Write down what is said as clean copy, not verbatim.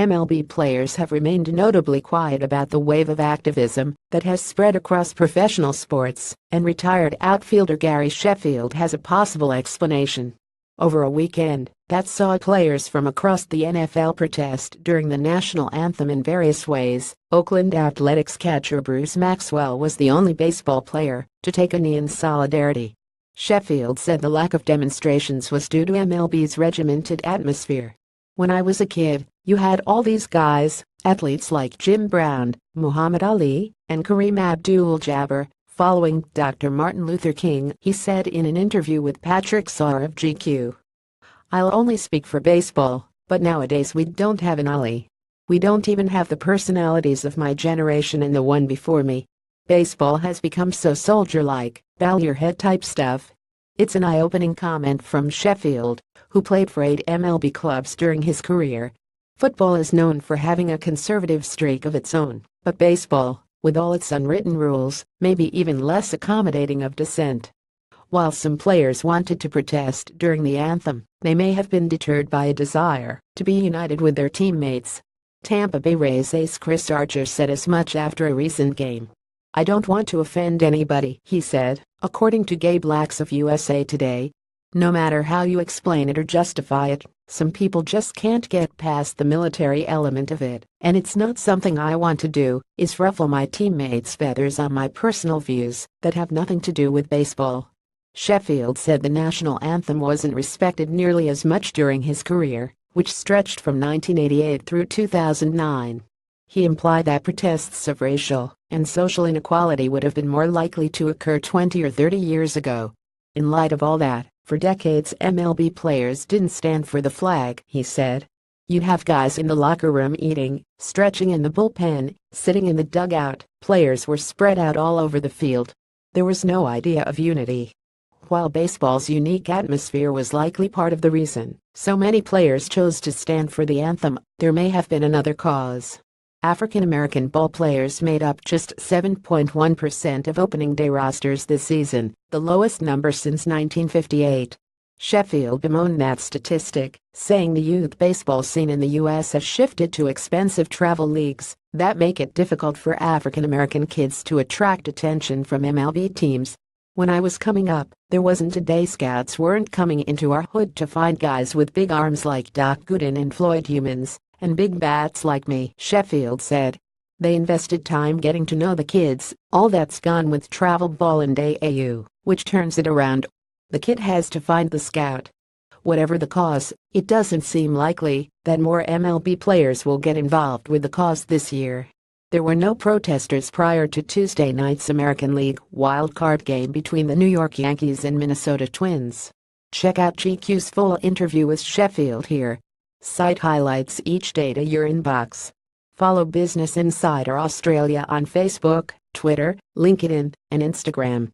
MLB players have remained notably quiet about the wave of activism that has spread across professional sports, and retired outfielder Gary Sheffield has a possible explanation. Over a weekend that saw players from across the NFL protest during the national anthem in various ways, Oakland Athletics catcher Bruce Maxwell was the only baseball player to take a knee in solidarity. Sheffield said the lack of demonstrations was due to MLB's regimented atmosphere. "When I was a kid, you had all these guys, athletes like Jim Brown, Muhammad Ali, and Kareem Abdul-Jabbar, following Dr. Martin Luther King," he said in an interview with Patrick Saar of GQ. "I'll only speak for baseball, but nowadays we don't have an Ali. We don't even have the personalities of my generation and the one before me. Baseball has become so soldier-like, bow your head type stuff." It's an eye-opening comment from Sheffield, who played for 8 MLB clubs during his career. Football is known for having a conservative streak of its own, but baseball, with all its unwritten rules, may be even less accommodating of dissent. While some players wanted to protest during the anthem, they may have been deterred by a desire to be united with their teammates. Tampa Bay Rays ace Chris Archer said as much after a recent game. "I don't want to offend anybody," he said, according to Gabe Lax of USA Today. "No matter how you explain it or justify it, some people just can't get past the military element of it, and it's not something I want to do, is ruffle my teammates' feathers on my personal views that have nothing to do with baseball." Sheffield said the national anthem wasn't respected nearly as much during his career, which stretched from 1988 through 2009. He implied that protests of racial and social inequality would have been more likely to occur 20 or 30 years ago. "In light of all that, for decades MLB players didn't stand for the flag," he said. "You'd have guys in the locker room eating, stretching in the bullpen, sitting in the dugout. Players were spread out all over the field. There was no idea of unity." While baseball's unique atmosphere was likely part of the reason so many players chose to stand for the anthem, there may have been another cause. African American ball players made up just 7.1% of opening day rosters this season, the lowest number since 1958. Sheffield bemoaned that statistic, saying the youth baseball scene in the U.S. has shifted to expensive travel leagues that make it difficult for African American kids to attract attention from MLB teams. "When I was coming up, there wasn't a day scouts weren't coming into our hood to find guys with big arms like Doc Gooden and Floyd Humans, and big bats like me," Sheffield said. "They invested time getting to know the kids. All that's gone with travel ball and AAU, which turns it around. The kid has to find the scout." Whatever the cause, it doesn't seem likely that more MLB players will get involved with the cause this year. There were no protesters prior to Tuesday night's American League wildcard game between the New York Yankees and Minnesota Twins. Check out GQ's full interview with Sheffield here. Site highlights each day to your inbox. Follow Business Insider Australia on Facebook, Twitter, LinkedIn, and Instagram.